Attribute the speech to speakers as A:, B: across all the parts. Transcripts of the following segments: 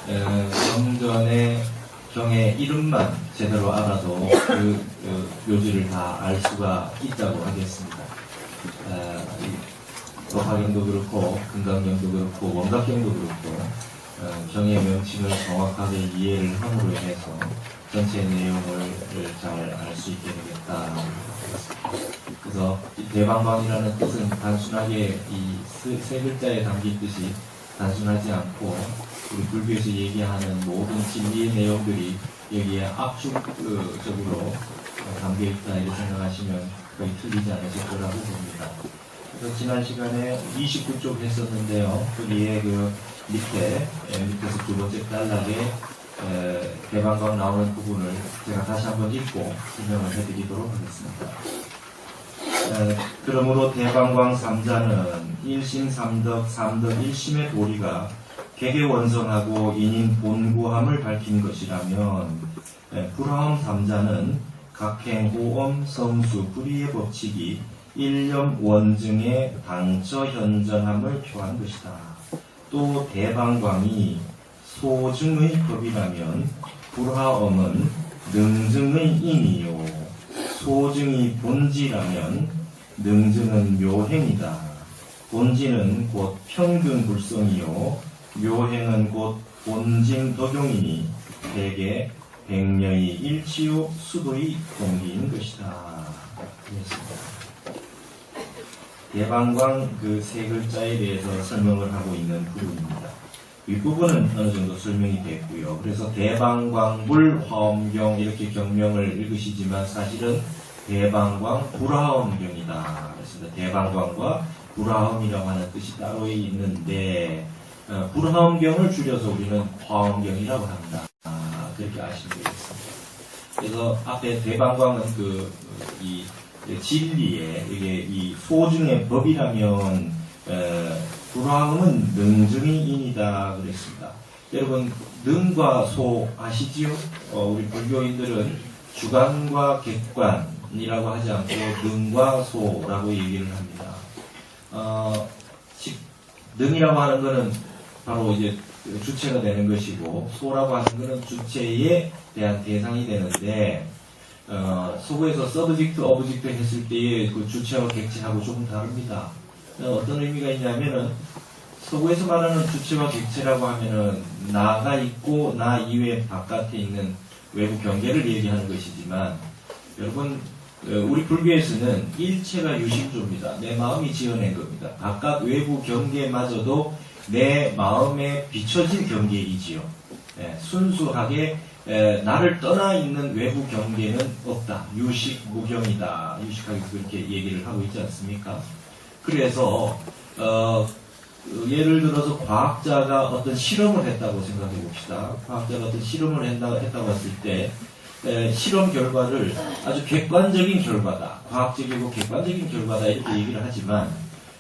A: 경전의 경의 이름만 제대로 알아도 그 묘지를 다 알 수가 있다고 하겠습니다. 도화경도 그렇고 금강경도 그렇고 원각경도 그렇고 경의 명칭을 정확하게 이해를 함으로 인해서 전체 내용을 잘 알 수 있게 되겠다. 그래서 이 대방광이라는 뜻은 단순하게 이 세 글자에 담긴 뜻이 단순하지 않고 우리 불교에서 얘기하는 모든 진리의 내용들이 여기에 압축적으로 담겨있다 이렇게 생각하시면 거의 틀리지 않으실 거라고 봅니다. 그래서 지난 시간에 29쪽 했었는데요. 거기에 그 밑에서 두 번째 단락에 대방광 나오는 부분을 제가 다시 한번 읽고 설명을 해드리도록 하겠습니다. 그러므로 대방광 삼자는 일심 삼덕 일심의 도리가 개개원성하고 인인 본구함을 밝힌 것이라면 불화엄 삼자는 각행, 호엄, 성수, 불의의 법칙이 일념 원증의 당처 현전함을 표한 것이다. 또 대방광이 소증의 법이라면 불화엄은 능증의 인이요 소증이 본지라면 능증은 묘행이다. 본지는 곧 평균불성이요 묘행은 곧 본징 덕용이니 대개 백녀의 일치요 수도의 동기인 것이다. 그렇습니다. 대방광 그 세 글자에 대해서 설명을 하고 있는 부분입니다. 윗부분은 어느 정도 설명이 됐고요. 그래서 대방광불 화엄경 이렇게 경명을 읽으시지만 사실은 대방광 불화엄경이다. 그래서 대방광과 불화엄이라고 하는 뜻이 따로 있는데 불화엄경을 줄여서 우리는 화엄경이라고 합니다. 그렇게 아시면 되겠습니다. 그래서 앞에 대방광은 이 진리에 이게 이 소중의 법이라면 불화음은 능증의 인이다 그랬습니다. 여러분 능과 소 아시지요? 우리 불교인들은 주관과 객관이라고 하지 않고 능과 소라고 얘기를 합니다. 능이라고 하는 것은 바로 이제 주체가 되는 것이고 소라고 하는 것은 주체에 대한 대상이 되는데 서구에서 서브젝트, 오브젝트 했을 때의 그 주체와 객체하고 조금 다릅니다. 어떤 의미가 있냐면은 서구에서 말하는 주체와 객체라고 하면은 나가 있고 나 이외 바깥에 있는 외부 경계를 얘기하는 것이지만 여러분 우리 불교에서는 일체가 유심조입니다. 내 마음이 지어낸 겁니다. 바깥 외부 경계마저도 내 마음에 비춰진 경계이지요. 순수하게 나를 떠나 있는 외부 경계는 없다. 유식 무경이다. 유식하게 그렇게 얘기를 하고 있지 않습니까? 그래서 예를 들어서 과학자가 어떤 실험을 했다고 생각해 봅시다. 과학자가 어떤 실험을 했다고 했을 때 실험 결과를 아주 객관적인 결과다. 과학적이고 객관적인 결과다 이렇게 얘기를 하지만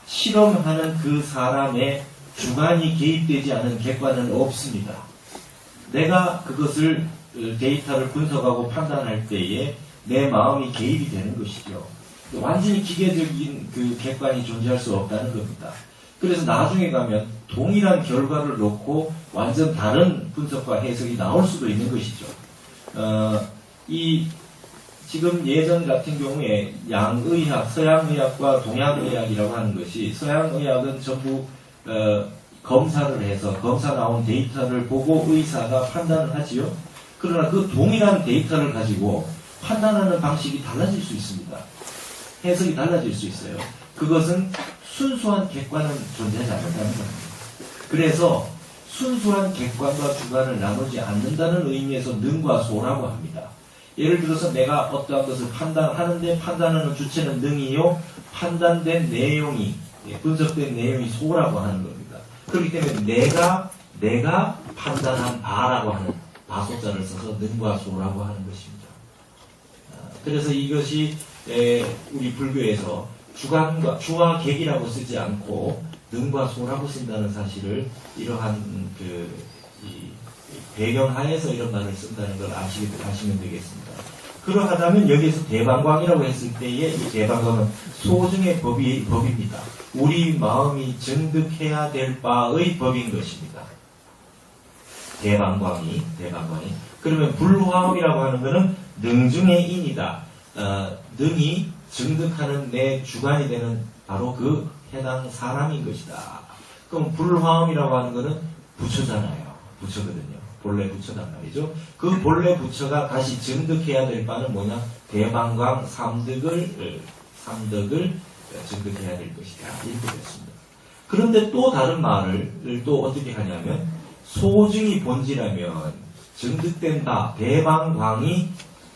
A: 실험하는 그 사람의 주관이 개입되지 않은 객관은 없습니다. 내가 그것을 데이터를 분석하고 판단할 때에 내 마음이 개입이 되는 것이죠. 완전히 기계적인 그 객관이 존재할 수 없다는 겁니다. 그래서 나중에 가면 동일한 결과를 놓고 완전 다른 분석과 해석이 나올 수도 있는 것이죠. 지금 예전 같은 경우에 양의학, 서양의학과 동양의학이라고 하는 것이 서양의학은 전부 검사를 해서 검사 나온 데이터를 보고 의사가 판단을 하지요. 그러나 그 동일한 데이터를 가지고 판단하는 방식이 달라질 수 있습니다. 해석이 달라질 수 있어요. 그것은 순수한 객관은 존재하지 않는다는 겁니다. 그래서 순수한 객관과 주관을 나누지 않는다는 의미에서 능과 소라고 합니다. 예를 들어서 내가 어떠한 것을 판단하는데 판단하는 주체는 능이요 판단된 내용이 분석된 내용이 소라고 하는 겁니다. 그렇기 때문에 내가 판단한 바라고 하는 바소자를 써서 능과 소라고 하는 것입니다. 그래서 이것이 우리 불교에서 주와 객이라고 쓰지 않고 능과 소라고 쓴다는 사실을 이러한 배경하에서 이런 말을 쓴다는 걸 아시면 되겠습니다. 그러하다면 여기에서 대방광이라고 했을 때에 이 대방광은 소증의 법입니다. 우리 마음이 증득해야 될 바의 법인 것입니다. 대방광이. 그러면 불화음이라고 하는 것은 능 중의 인이다. 능이 증득하는 내 주관이 되는 바로 그 해당 사람인 것이다. 그럼 불화음이라고 하는 것은 부처잖아요. 부처거든요. 본래 부처단 말이죠. 그 본래 부처가 다시 증득해야 될 바는 뭐냐? 대방광 삼덕을 증득해야 될 것이다. 이렇게 됐습니다. 그런데 또 다른 말을 또 어떻게 하냐면 소증이 본질하면 증득된 바 대방광이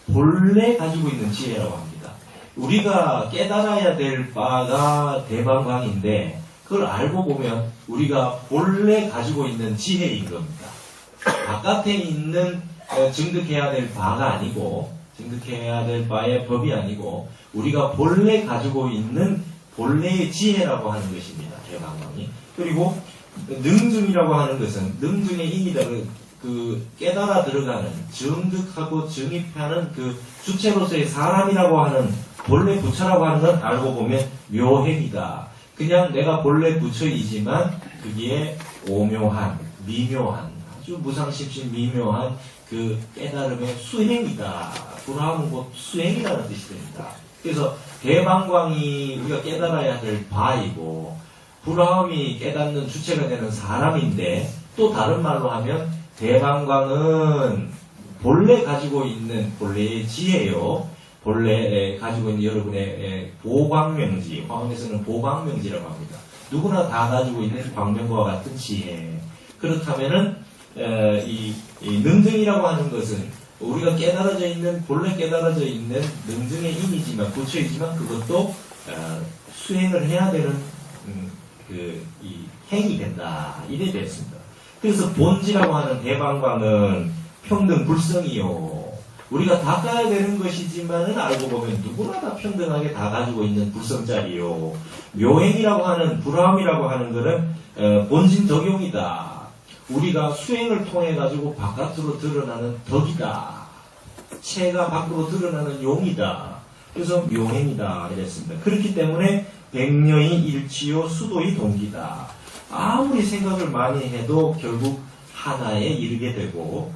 A: 본래 가지고 있는 지혜라고 합니다. 우리가 깨달아야 될 바가 대방광인데 그걸 알고 보면 우리가 본래 가지고 있는 지혜인 겁니다. 바깥에 있는 증득해야 될 바가 아니고 증득해야 될 바의 법이 아니고 우리가 본래 가지고 있는 본래의 지혜라고 하는 것입니다. 대방광이. 그리고 능증이라고 하는 것은 능증의 인이다. 그 깨달아 들어가는 증득하고 증입하는 그 주체로서의 사람이라고 하는 본래 부처라고 하는 건 알고 보면 묘행이다. 그냥 내가 본래 부처이지만 그게 오묘한 미묘한 아주 무상심신 미묘한 그 깨달음의 수행이다. 불화음은 곧 수행이라는 뜻이 됩니다. 그래서 대방광이 우리가 깨달아야 될 바이고 불화음이 깨닫는 주체가 되는 사람인데 또 다른 말로 하면 대방광은 본래 가지고 있는 본래의 지혜요. 본래 가지고 있는 여러분의 보광명지, 화엄에서는 보광명지라고 합니다. 누구나 다 가지고 있는 광명과 같은 지혜. 그렇다면은 이 능증이라고 하는 것은 우리가 깨달아져 있는 본래 깨달아져 있는 능증의 인이지만 부처이지만 그것도 수행을 해야 되는 이 행이 된다. 이래 됐습니다. 그래서 본지라고 하는 대방광은 평등 불성이요. 우리가 닦아야 되는 것이지만은 알고 보면 누구나 다 평등하게 다 가지고 있는 불성짜리요. 묘행이라고 하는 불화음이라고 하는 것은 본진 적용이다. 우리가 수행을 통해 가지고 바깥으로 드러나는 덕이다. 체가 밖으로 드러나는 용이다. 그래서 묘행이다 이랬습니다. 그렇기 때문에 백녀의 일치요 수도의 동기다. 아무리 생각을 많이 해도 결국 하나에 이르게 되고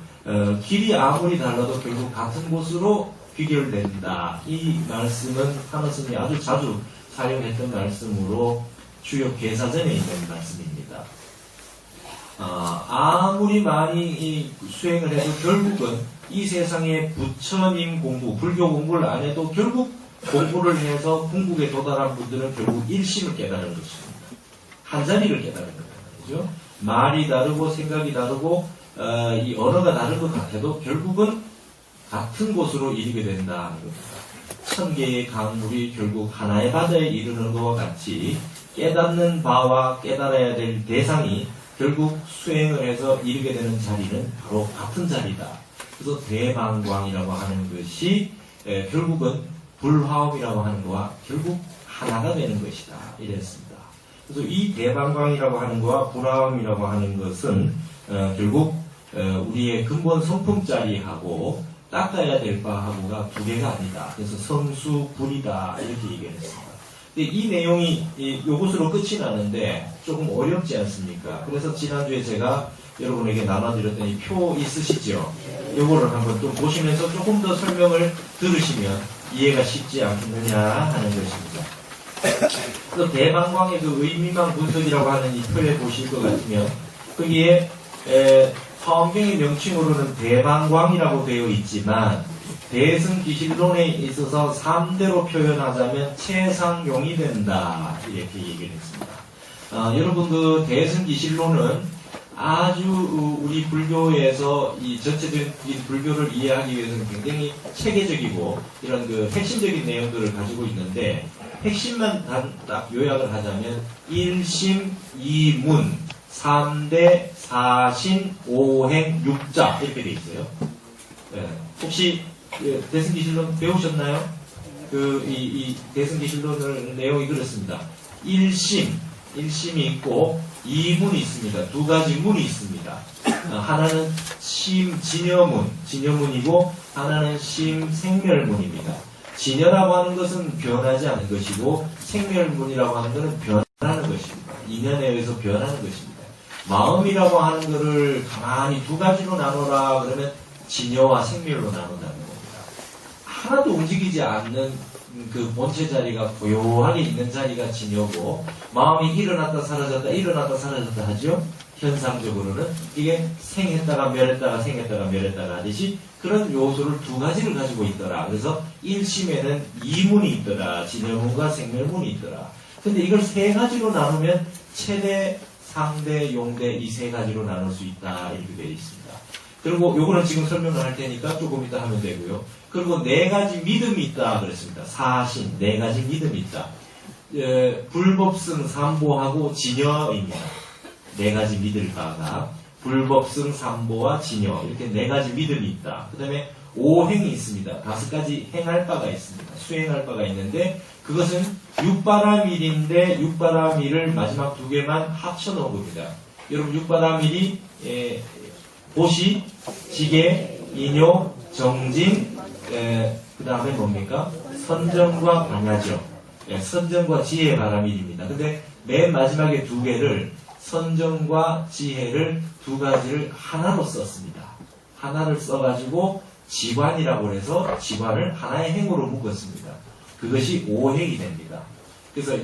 A: 길이 아무리 달라도 결국 같은 곳으로 귀결된다. 이 말씀은 하나스님이 아주 자주 사용했던 말씀으로 주요 계사전에 있는 말씀입니다. 아무리 많이 수행을 해도 결국은 이 세상의 부처님 공부, 불교 공부를 안 해도 결국 공부를 해서 궁극에 도달한 분들은 결국 일심을 깨달은 것입니다. 한 자리를 깨달은 거죠. 말이 다르고 생각이 다르고 이 언어가 다른 것 같아도 결국은 같은 곳으로 이르게 된다. 천 개의 강물이 결국 하나의 바다에 이르는 것과 같이 깨닫는 바와 깨달아야 될 대상이 결국 수행을 해서 이르게 되는 자리는 바로 같은 자리다. 그래서 대방광이라고 하는 것이 결국은 불화음이라고 하는 것과 결국 하나가 되는 것이다. 이랬습니다. 그래서 이 대방광이라고 하는 것과 불화음이라고 하는 것은 결국 우리의 근본 성품짜리하고 닦아야 될 바하고가 두 개가 아니다. 그래서 성수불이다. 이렇게 얘기를 했습니다. 근데 이 내용이 요것으로 끝이 나는데 조금 어렵지 않습니까? 그래서 지난주에 제가 여러분에게 나눠드렸더니 표 있으시죠? 요거를 한번 또 보시면서 조금 더 설명을 들으시면 이해가 쉽지 않겠느냐 하는 것입니다. 그래서 대방광의 그 의미만 분석이라고 하는 이 표에 보실 것 같으면 거기에 화엄경의 명칭으로는 대방광이라고 되어 있지만 대승기실론에 있어서 3대로 표현하자면 최상용이 된다. 이렇게 얘기를 했습니다. 여러분 그 대승기실론은 아주 우리 불교에서 이 전체적인 불교를 이해하기 위해서는 굉장히 체계적이고 이런 그 핵심적인 내용들을 가지고 있는데 핵심만 딱 요약을 하자면 1심, 2문, 3대, 4신, 5행, 6자 이렇게 돼 있어요. 네. 혹시 대승기실론 배우셨나요? 이 대승기실론의 내용이 그렇습니다. 1심이 있고 2문이 있습니다. 두 가지 문이 있습니다. 하나는 진여문이고 하나는 심생멸문입니다. 진여라고 하는 것은 변하지 않은 것이고 생멸문이라고 하는 것은 변하는 것입니다. 인연에 의해서 변하는 것입니다. 마음이라고 하는 거를 가만히 두 가지로 나누라 그러면 진여와 생멸로 나눈다는 겁니다. 하나도 움직이지 않는 그 본체 자리가 고요하게 있는 자리가 진여고, 마음이 일어났다 사라졌다 일어났다 사라졌다 하죠. 현상적으로는 이게 생했다가 멸했다가 생했다가 멸했다가 하듯이 그런 요소를 두 가지를 가지고 있더라. 그래서 1심에는 이문이 있더라. 진여문과 생멸문이 있더라. 근데 이걸 세 가지로 나누면 최대, 상대, 용대 이 세 가지로 나눌 수 있다. 이렇게 되어 있습니다. 그리고 요거는 지금 설명을 할 테니까 조금 이따 하면 되고요. 그리고 네 가지 믿음이 있다 그랬습니다. 사신, 네 가지 믿음이 있다. 불법승, 삼보하고 진여입니다. 네 가지 믿을 바가 불법승, 삼보와 진여 이렇게 네 가지 믿음이 있다. 그 다음에 오행이 있습니다. 5가지 행할 바가 있습니다. 수행할 바가 있는데 그것은 육바라밀인데 육바라밀을 마지막 2개만 합쳐놓은 겁니다. 여러분 육바라밀이 보시, 지계, 인요, 정진, 그 다음에 뭡니까? 선정과 반야죠. 선정과 지혜 바라밀입니다. 근데 맨 마지막에 2개를 선정과 지혜를 2가지를 하나로 썼습니다. 하나를 써가지고 지관이라고 해서 지관을 하나의 행으로 묶었습니다. 그것이 오행이 됩니다. 그래서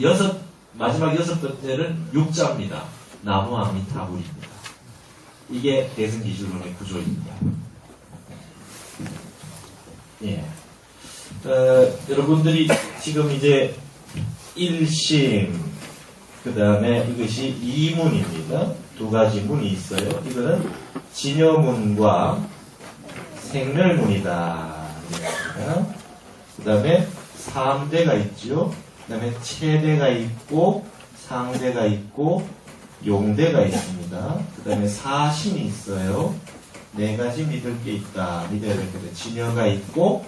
A: 마지막 6번째는 육자입니다. 나무아미타불입니다. 이게 대승기술론의 구조입니다. 예. 여러분들이 지금 이제 1심, 그 다음에 이것이 2문입니다. 2가지 문이 있어요. 이거는 진여문과 생멸문이다. 그 다음에 3대가 있죠. 그 다음에 최대가 있고, 상대가 있고, 용대가 있습니다. 그 다음에 사신이 있어요. 4가지 믿을 게 있다. 믿어야 될 게 진여가 있고,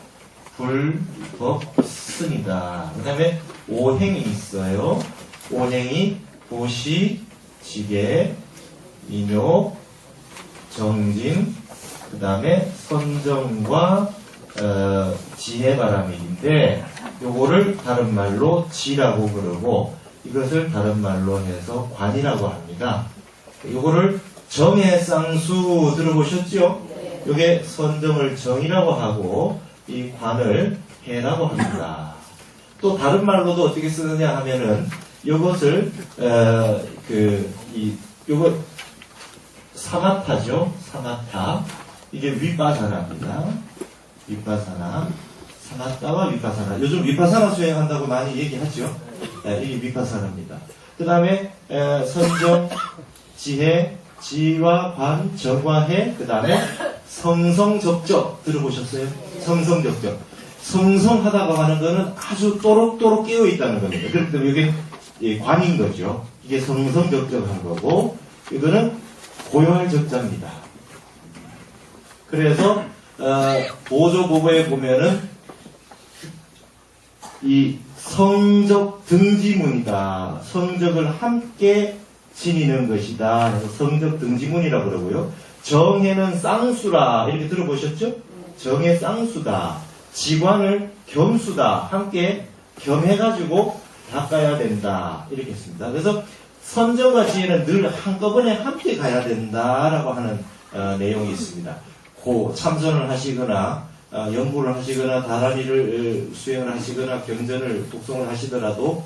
A: 불법승이다. 그 다음에 오행이 있어요. 오행이 보시, 지계, 인요, 정진, 그 다음에 선정과 지혜바라밀인데 요거를 다른 말로 지라고 그러고 이것을 다른 말로 해서 관이라고 합니다. 요거를 정의 쌍수 들어보셨죠? 요게 선정을 정이라고 하고 이 관을 해라고 합니다. 또 다른 말로도 어떻게 쓰느냐 하면은 요것을 요거 사마타죠. 사마타. 이게 위파사나입니다. 위파사나. 사마타와 위파사나. 요즘 위파사나 수행한다고 많이 얘기하죠. 이게 위파사나입니다. 그 다음에 선정, 지혜, 지와 관, 정과 해. 그 다음에 성성적적 들어보셨어요? 성성적적. 성성하다가 하는 거는 아주 또록또록 깨어있다는 겁니다. 그렇기 때문에 이게 관인 거죠. 이게 성성적적한 거고 이거는 고요할 적자입니다. 그래서 보조보고에 보면은 이 성적 등지문이다. 성적을 함께 지니는 것이다. 그래서 성적 등지문이라고 그러고요. 정해는 쌍수라 이렇게 들어보셨죠? 정해 쌍수다. 지관을 겸수다. 함께 겸해가지고 닦아야 된다. 이렇게 했습니다. 그래서 선정과 지혜는 늘 한꺼번에 함께 가야 된다라고 하는 내용이 있습니다. 참선을 하시거나 연구를 하시거나 다란이를 수행을 하시거나 경전을 독송을 하시더라도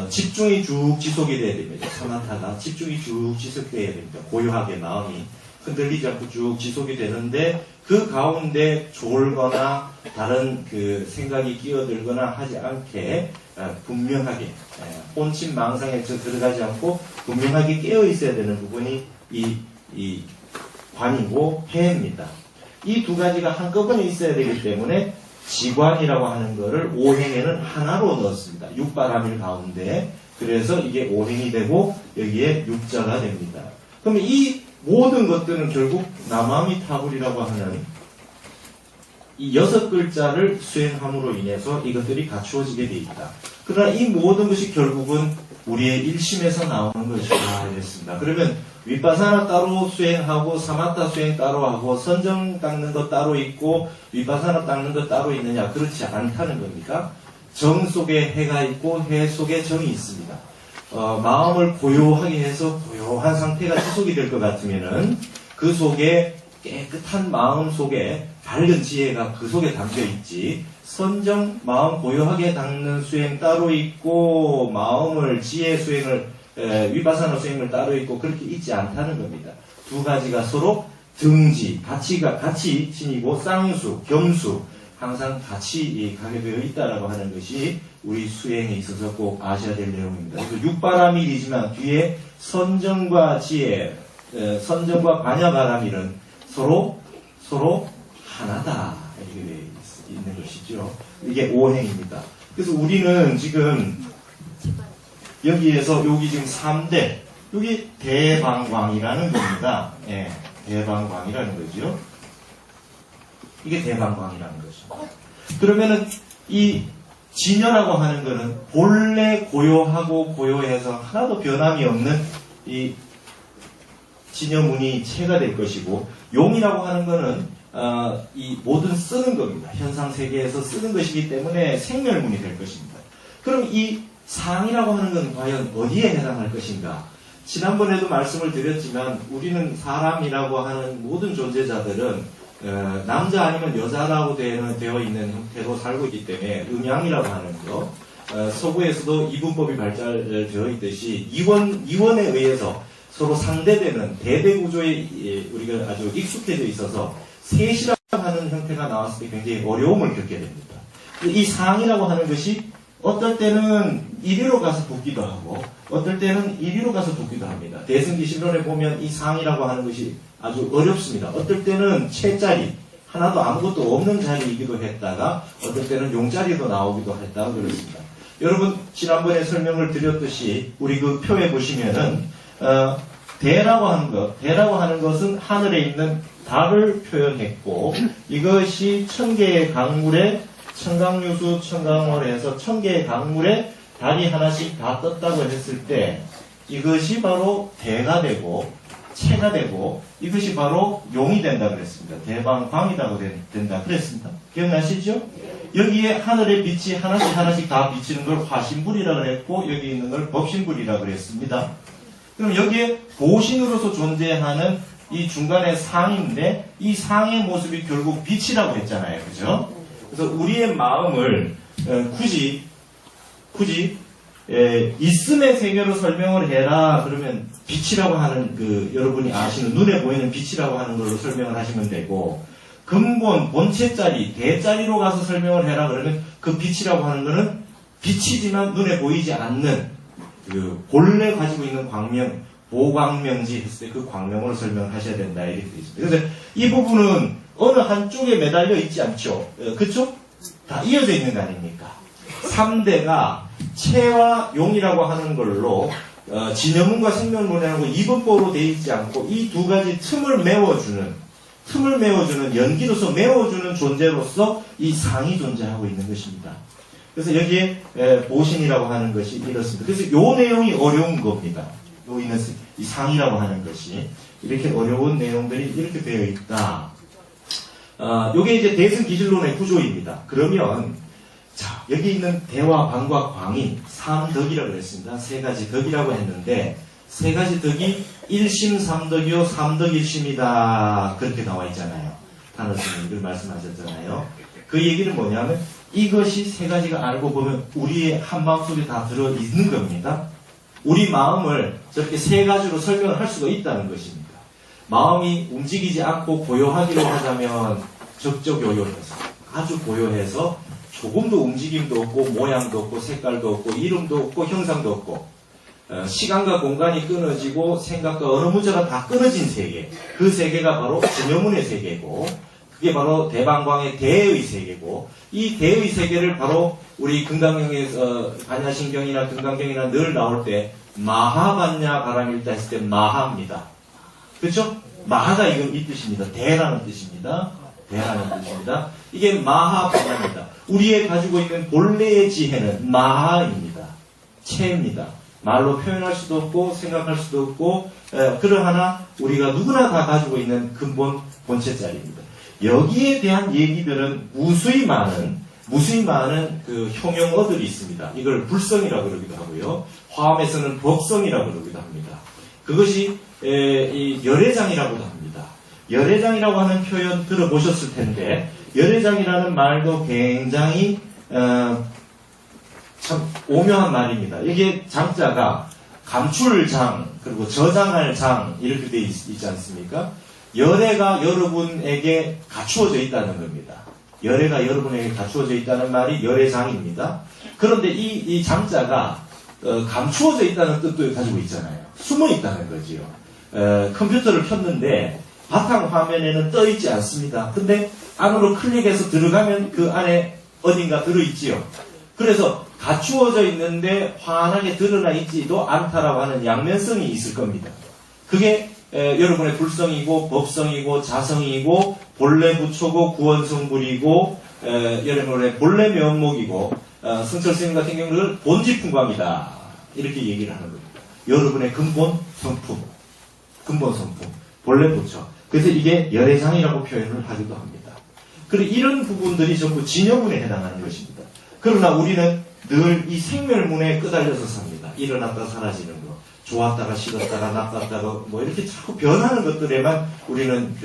A: 집중이 쭉 지속이 돼야 됩니다. 사마타가 집중이 쭉 지속돼야 됩니다. 고요하게 마음이 흔들리지 않고 쭉 지속이 되는데 그 가운데 졸거나 다른 그 생각이 끼어들거나 하지 않게 분명하게 혼침 망상에 들어가지 않고 분명하게 깨어 있어야 되는 부분이 이 관이고 해입니다. 이 2가지가 한꺼번에 있어야 되기 때문에 지관이라고 하는 거를 오행에는 하나로 넣었습니다. 육바라밀 가운데. 그래서 이게 오행이 되고 여기에 육자가 됩니다. 그러면 이 모든 것들은 결국 나마미타불이라고 하는 이 6글자를 수행함으로 인해서 이것들이 갖추어지게 되어 있다. 그러나 이 모든 것이 결국은 우리의 일심에서 나오는 것이다 이랬습니다. 그러면 위파사나 따로 수행하고 사마타 수행 따로 하고 선정 닦는 것 따로 있고 위파사나 닦는 것 따로 있느냐? 그렇지 않다는 겁니다. 정 속에 해가 있고 해 속에 정이 있습니다. 마음을 고요하게 해서 고요한 상태가 지속이 될 것 같으면은 그 속에 깨끗한 마음 속에 밝은 지혜가 그 속에 담겨 있지. 선정 마음 고요하게 닦는 수행 따로 있고 마음을 지혜 수행을 위파사나 수행을 따로 있고 그렇게 있지 않다는 겁니다. 두 가지가 서로 등지 같이 지니고 쌍수 겸수 항상 같이 가게 되어 있다라고 하는 것이 우리 수행에 있어서 꼭 아셔야 될 내용입니다. 그래서 육바라밀이지만 뒤에 선정과 지혜, 선정과 반야바라밀은 서로 하나다 이렇게 되어 있는 것이죠. 이게 오행입니다. 그래서 우리는 지금 여기에서 여기 지금 3대 여기 대방광이라는 겁니다. 예, 대방광이라는 거죠. 이게 대방광이라는 거죠. 그러면은 이 진여라고 하는 거는 본래 고요하고 고요해서 하나도 변함이 없는 이 진여문이 체가 될 것이고, 용이라고 하는 거는 이 모든 쓰는 겁니다. 현상 세계에서 쓰는 것이기 때문에 생멸문이 될 것입니다. 그럼 이 상이라고 하는 건 과연 어디에 해당할 것인가? 지난번에도 말씀을 드렸지만 우리는 사람이라고 하는 모든 존재자들은 남자 아니면 여자라고 되어 있는 형태로 살고 있기 때문에 음양이라고 하는 거, 서구에서도 이분법이 발달되어 있듯이 이원에 의해서 서로 상대되는 대대구조에 우리가 아주 익숙해져 있어서 셋이라고 하는 형태가 나왔을 때 굉장히 어려움을 겪게 됩니다. 이 상이라고 하는 것이 어떨 때는 이리로 가서 붙기도 하고 어떨 때는 이리로 가서 붙기도 합니다. 대승기신론에 보면 이 상이라고 하는 것이 아주 어렵습니다. 어떨 때는 채자리, 하나도 아무것도 없는 자리이기도 했다가 어떨 때는 용자리도 나오기도 했다가 그렇습니다. 여러분 지난번에 설명을 드렸듯이 우리 그 표에 보시면은 대라고 하는 것은 하늘에 있는 달을 표현했고 이것이 1000개의 강물에 청강유수, 청강월에서 1000개의 강물에 달이 하나씩 다 떴다고 했을 때 이것이 바로 대가 되고 체가 되고 이것이 바로 용이 된다 그랬습니다. 대방광이라고 된다 그랬습니다. 기억나시죠? 여기에 하늘의 빛이 하나씩 다 비치는 걸 화신불이라고 그랬고 여기 있는 걸 법신불이라고 그랬습니다. 그럼 여기에 보신으로서 존재하는 이 중간에 상인데 이 상의 모습이 결국 빛이라고 했잖아요. 그죠? 그래서 우리의 마음을 굳이 있음의 세계로 설명을 해라 그러면 빛이라고 하는 그 여러분이 아시는 눈에 보이는 빛이라고 하는 걸로 설명을 하시면 되고 근본 본체짜리 대짜리로 가서 설명을 해라 그러면 그 빛이라고 하는 거는 빛이지만 눈에 보이지 않는 그 본래 가지고 있는 광명 보광명지 했을 때 그 광명으로 설명을 하셔야 된다 이렇게 되어 있습니다. 그래서 이 부분은 어느 한쪽에 매달려 있지 않죠. 그쵸? 다 이어져 있는 거 아닙니까? 3대가 체와 용이라고 하는 걸로 진여문과 생멸문이라고 이분법으로 되어 있지 않고 이 두 가지 틈을 메워주는 연기로서 메워주는 존재로서 이 상이 존재하고 있는 것입니다. 그래서 여기에 보신이라고 하는 것이 이렇습니다. 그래서 이 내용이 어려운 겁니다. 이 상이라고 하는 것이 이렇게 어려운 내용들이 이렇게 되어 있다. 요게 이제 대승기질론의 구조입니다. 그러면 자 여기 있는 대와 방과 광이 3덕이라고 했습니다. 세 가지 덕이라고 했는데 세 가지 덕이 1심 3덕이요 3덕 1심이다 그렇게 나와 있잖아요. 단어스님들 말씀하셨잖아요. 그 얘기는 뭐냐면 이것이 세 가지가 알고 보면 우리의 한마음속에 다 들어있는 겁니다. 우리 마음을 저렇게 세 가지로 설명을 할 수가 있다는 것입니다. 마음이 움직이지 않고 고요하기로 하자면 적적 요요해서 아주 고요해서 조금도 움직임도 없고 모양도 없고 색깔도 없고 이름도 없고 형상도 없고 시간과 공간이 끊어지고 생각과 언어 문자가 다 끊어진 세계 그 세계가 바로 진여문의 세계고 그게 바로 대방광의 대의 세계고 이 대의 세계를 바로 우리 금강경에서 반야신경이나 금강경이나 늘 나올 때 마하반야 바람일다 했을 때 마하입니다. 그렇죠? 마하가 이건 이 뜻입니다. 대라는 뜻입니다. 대라는 뜻입니다. 이게 마하반야입니다. 우리의 가지고 있는 본래의 지혜는 마하입니다. 체입니다. 말로 표현할 수도 없고 생각할 수도 없고 그러하나 우리가 누구나 다 가지고 있는 근본 본체짜리입니다. 여기에 대한 얘기들은 무수히 많은 무수히 많은 그 형용어들이 있습니다. 이걸 불성이라고 그러기도 하고요. 화엄에서는 법성이라고 그러기도 합니다. 그것이 이 열애장이라고도 합니다. 열애장이라고 하는 표현 들어보셨을 텐데 열애장이라는 말도 굉장히 참 오묘한 말입니다. 이게 장자가 감출장 그리고 저장할 장 이렇게 되어 있지 않습니까? 열애가 여러분에게 갖추어져 있다는 겁니다. 열애가 여러분에게 갖추어져 있다는 말이 열애장입니다. 그런데 이 장자가 감추어져 있다는 뜻도 가지고 있잖아요. 숨어 있다는 거지요. 컴퓨터를 켰는데 바탕 화면에는 떠 있지 않습니다. 근데 안으로 클릭해서 들어가면 그 안에 어딘가 들어있지요. 그래서 갖추어져 있는데 환하게 드러나 있지도 않다라고 하는 양면성이 있을 겁니다. 그게 여러분의 불성이고 법성이고 자성이고 본래 부처고 구원성불이고 여러분의 본래 면목이고 승철스님 같은 경우는 본지풍광이다 이렇게 얘기를 하는 겁니다. 여러분의 근본 성품 본래 부처. 그래서 이게 열애장이라고 표현을 하기도 합니다. 그리고 이런 부분들이 전부 진여문에 해당하는 것입니다. 그러나 우리는 늘 이 생멸문에 끄달려서 삽니다. 일어났다 사라지는 거, 좋았다가 싫었다가 나빴다가 뭐 이렇게 자꾸 변하는 것들에만 우리는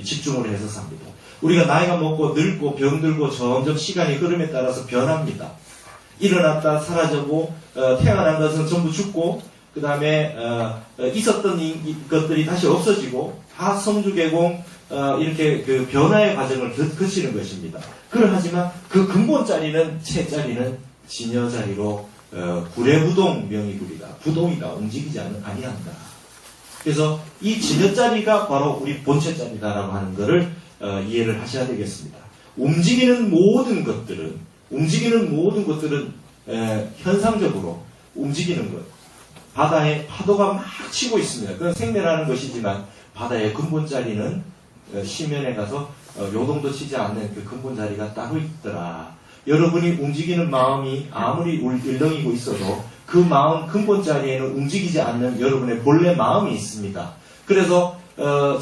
A: 집중을 해서 삽니다. 우리가 나이가 먹고 늙고 병들고 점점 시간이 흐름에 따라서 변합니다. 일어났다 사라지고 태어난 것은 전부 죽고 그 다음에 있었던 것들이 다시 없어지고 다 성주개공 이렇게 그 변화의 과정을 거치는 것입니다. 그러하지만 그 근본 자리는 채자리는 진여자리로 구례부동 명의구리다. 부동이다. 움직이지 아니한다. 그래서 이 진여자리가 바로 우리 본체자리다라고 하는 것을 이해를 하셔야 되겠습니다. 움직이는 모든 것들은 현상적으로 움직이는 것. 바다에 파도가 막 치고 있습니다. 그건 생매라는 것이지만 바다의 근본 자리는 시면에 가서 요동도 치지 않는 그 근본 자리가 따로 있더라. 여러분이 움직이는 마음이 아무리 울렁이고 있어도 그 마음 근본 자리에는 움직이지 않는 여러분의 본래 마음이 있습니다. 그래서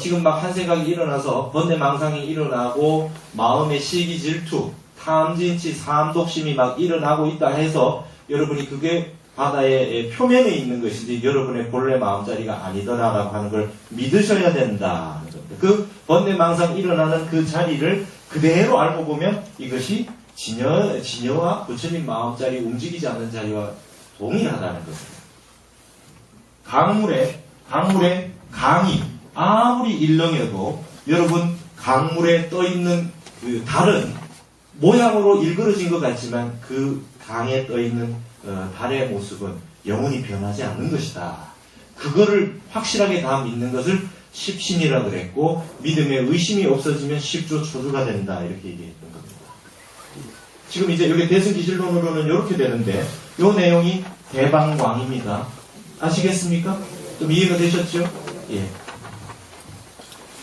A: 지금 막 한 생각이 일어나서 번뇌망상이 일어나고 마음의 시기 질투, 탐진치, 삼독심이 막 일어나고 있다 해서 여러분이 그게 바다의 표면에 있는 것이지 여러분의 본래 마음자리가 아니더라라고 하는 걸 믿으셔야 된다. 그 번뇌망상 일어나는 그 자리를 그대로 알고 보면 이것이 진여와 부처님 마음자리 움직이지 않는 자리와 동일하다는 것입니다. 강물에 강이 아무리 일렁여도 여러분 강물에 떠있는 그 달은 모양으로 일그러진 것 같지만 그 강에 떠있는 달의 모습은 영원히 변하지 않는 것이다. 그거를 확실하게 다 믿는 것을 십신이라 그랬고 믿음에 의심이 없어지면 십조초주가 된다 이렇게 얘기했던 겁니다. 지금 이제 여기 대승기실론으로는 이렇게 되는데 이 내용이 대방광입니다. 아시겠습니까? 좀 이해가 되셨죠? 예.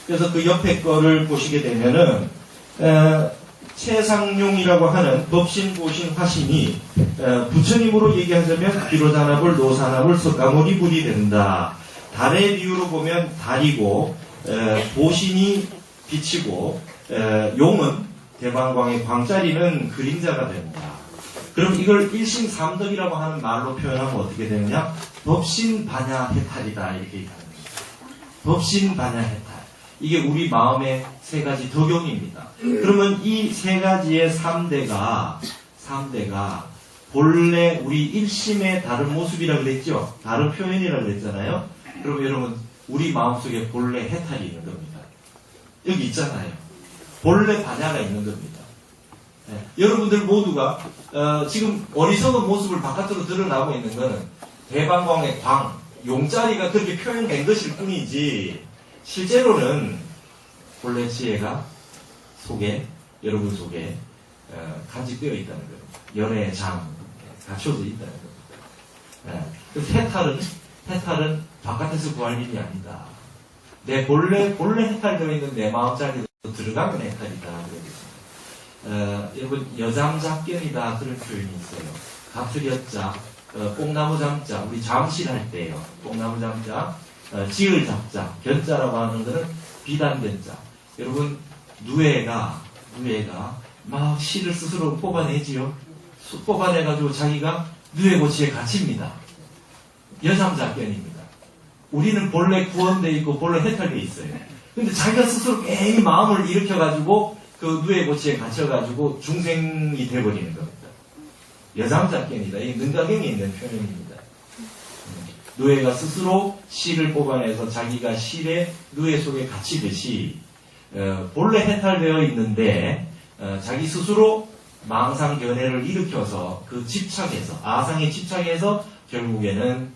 A: 그래서 그 옆에 거를 보시게 되면은 최상용이라고 하는 법신보신 화신이 부처님으로 얘기하자면 비로자나불, 노사나불, 석가모니불이 된다. 달의 비유로 보면 달이고 보신이 빛이고 용은 대방광의 광자리는 그림자가 된다. 그럼 이걸 일심삼덕이라고 하는 말로 표현하면 어떻게 되느냐? 법신반야해탈이다 이렇게 얘기하는 겁니다. 법신반야해탈. 이게 우리 마음의 세 가지 덕용입니다. 그러면 이 세 가지의 3대가 본래 우리 일심의 다른 모습이라고 그랬죠? 다른 표현이라고 그랬잖아요? 그럼 여러분 우리 마음속에 본래 해탈이 있는 겁니다. 여기 있잖아요. 본래 반야가 있는 겁니다. 네. 여러분들 모두가 지금 어리석은 모습을 바깥으로 드러나고 있는 것은 대방광의 광, 용자리가 그렇게 표현된 것일 뿐이지 실제로는 본래 지혜가 여러분 속에 간직되어 있다는 겁니다. 열의 장, 갖춰져 있다는 겁니다. 그래서 해탈은 바깥에서 구할 일이 아니다. 내 본래 해탈되어 있는 내 마음자리로 들어가면 해탈이다. 여러분 여잠잡견이다 그런 표현이 있어요. 가투리였자, 뽕나무 잠자, 우리 잠실할 때요. 뽕나무 잠자, 지을 잡자, 견자라고 하는 것은 비단견자. 여러분 누에가
B: 막 씨를 스스로 뽑아내지요. 뽑아내가지고 자기가 누에고치에 갇힙니다. 여잠작견입니다. 우리는 본래 구원되어 있고 본래 해탈되어 있어요. 근데 자기가 스스로 괜히 마음을 일으켜가지고 그 누에고치에 갇혀가지고 중생이 돼버리는 겁니다. 여잠작견이다. 이 능가경에 있는 표현입니다. 누에가 스스로 씨를 뽑아내서 자기가 실의 누에 속에 갇히듯이 본래 해탈되어 있는데 자기 스스로 망상견해를 일으켜서 그 집착해서 아상에 집착해서 결국에는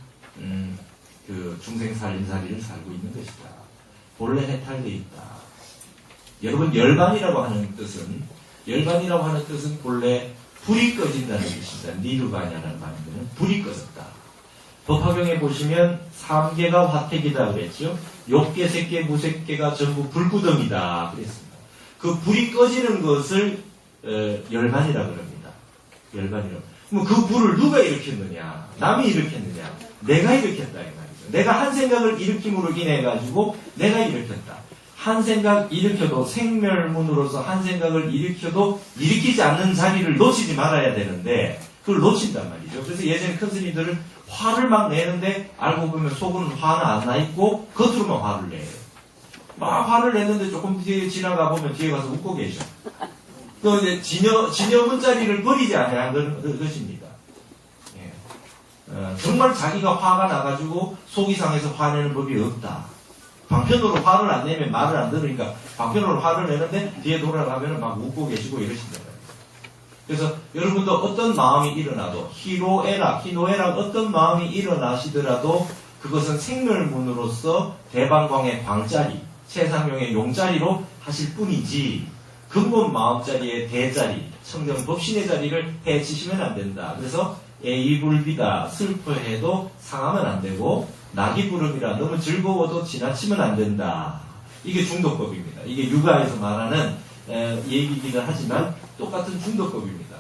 B: 그 중생살림살이를 살고 있는 것이다. 본래 해탈되어 있다. 여러분 열반이라고 하는 뜻은 본래 불이 꺼진다는 뜻입니다. 니르바냐라는 말은 불이 꺼졌다. 법화경에 보시면 3개가 화택이다 그랬죠. 욕계, 색계, 무색계가 전부 불구덩이다 그랬습니다. 그 불이 꺼지는 것을 열반이라 그럽니다. 열반이라고. 그럼 그 불을 누가 일으켰느냐? 남이 일으켰느냐? 내가 일으켰다 이 말이죠. 내가 한 생각을 일으킴으로 인해 가지고 내가 일으켰다. 한 생각 일으켜도 생멸문으로서 한 생각을 일으켜도 일으키지 않는 자리를 놓치지 말아야 되는데 그걸 놓친단 말이죠. 그래서 예전에 큰 스님들은 화를 막 내는데 알고 보면 속은 화는 안 나 있고 겉으로만 화를 내요. 막 화를 내는데 조금 뒤에 지나가 보면 뒤에 가서 웃고 계셔. 그 이제 진여 문자리를 버리지 않아야 하는 것입니다. 예. 정말 자기가 화가 나가지고 속이 상해서 화내는 법이 없다. 방편으로 화를 안 내면 말을 안 들으니까 방편으로 화를 내는데 뒤에 돌아가면 막 웃고 계시고 이러신다. 그래서 여러분도 어떤 마음이 일어나도 희노애락 어떤 마음이 일어나시더라도 그것은 생멸문으로서 대방광의 광자리, 최상용의 용자리로 하실 뿐이지 근본 마음자리의 대자리, 청정법신의 자리를 해치시면 안 된다. 그래서 애이불비다, 슬퍼해도 상하면 안 되고 낙이부름이라 너무 즐거워도 지나치면 안 된다. 이게 중독법입니다. 이게 육아에서 말하는 얘기이긴 하지만 똑같은 중독법입니다.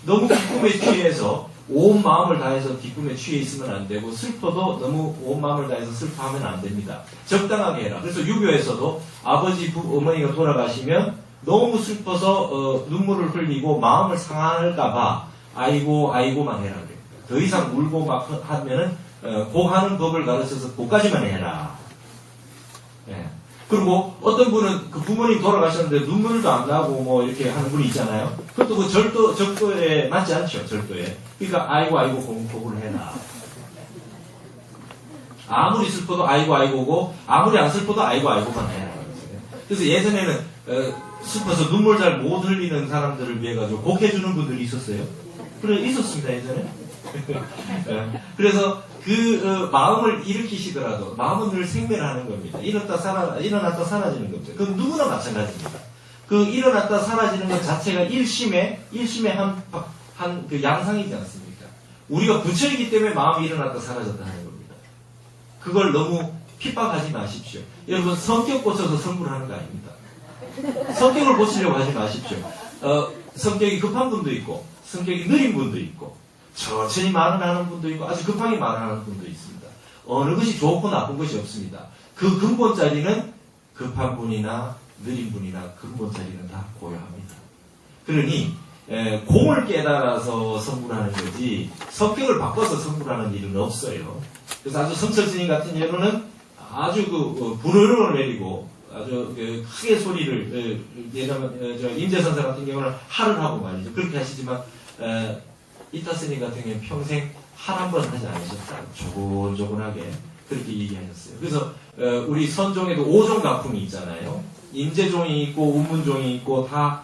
B: 너무 기쁨에 취해서 온 마음을 다해서 기쁨에 취해 있으면 안 되고 슬퍼도 너무 온 마음을 다해서 슬퍼하면 안 됩니다. 적당하게 해라. 그래서 유교에서도 아버지, 어머니가 돌아가시면 너무 슬퍼서 눈물을 흘리고 마음을 상할까봐 아이고만 해라 그래요. 더 이상 울고 막 하면은 고하는 법을 가르쳐서 고까지만 해라. 예. 그리고 어떤 분은 그 부모님 돌아가셨는데 눈물도 안 나고 뭐 이렇게 하는 분이 있잖아요. 그것도 그 적도에 맞지 않죠. 절도에. 그러니까 아이고 공부를 해라. 아무리 슬퍼도 아이고고 아무리 안 슬퍼도 아이고만 해라. 그래서 예전에는 슬퍼서 눈물 잘 못 흘리는 사람들을 위해 가지고 곡해주는 분들이 있었어요. 그래 있었습니다 예전에. 그래서 그 마음을 일으키시더라도 마음은 늘 생멸하는 겁니다. 일어났다 사라지는 겁니다. 그건 누구나 마찬가지입니다. 그 일어났다 사라지는 것 자체가 일심의 한 그 양상이지 않습니까? 우리가 부처이기 때문에 마음이 일어났다 사라졌다는 겁니다. 그걸 너무 핍박하지 마십시오. 여러분 성격 고쳐서 성불하는 거 아닙니다. 성격을 고치려고 하지 마십시오. 성격이 급한 분도 있고 성격이 느린 분도 있고 천천히 말을 하는 분도 있고 아주 급하게 말하는 분도 있습니다. 어느 것이 좋고 나쁜 것이 없습니다. 그 근본 자리는 급한 분이나 느린 분이나 근본 자리는 다 고요합니다. 그러니 공을 깨달아서 성불하는 거지 성격을 바꿔서 성불하는 일은 없어요. 그래서 아주 성철스님 같은 경우는 아주 불호령을 내리고 아주 크게 소리를 예전에 임재선사 같은 경우는 할을 하고 말이죠. 그렇게 하시지만 이타스님 같은 경우는 평생 할 한 번 하지 않으셨다. 조곤조곤하게 그렇게 얘기하셨어요. 그래서 우리 선종에도 5종 가풍이 있잖아요. 임재종이 있고 운문종이 있고 다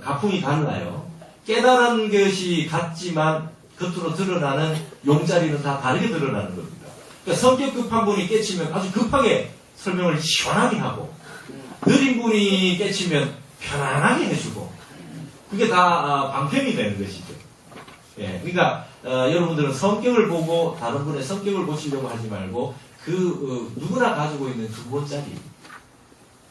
B: 가풍이 달라요. 깨달은 것이 같지만 겉으로 드러나는 용자리는 다 다르게 드러나는 겁니다. 그러니까 성격 급한 분이 깨치면 아주 급하게 설명을 시원하게 하고 느린 분이 깨치면 편안하게 해주고 그게 다 방편이 되는 것이죠. 예, 그러니까 여러분들은 성격을 보고 다른 분의 성격을 보시려고 하지 말고 누구나 가지고 있는 근본자리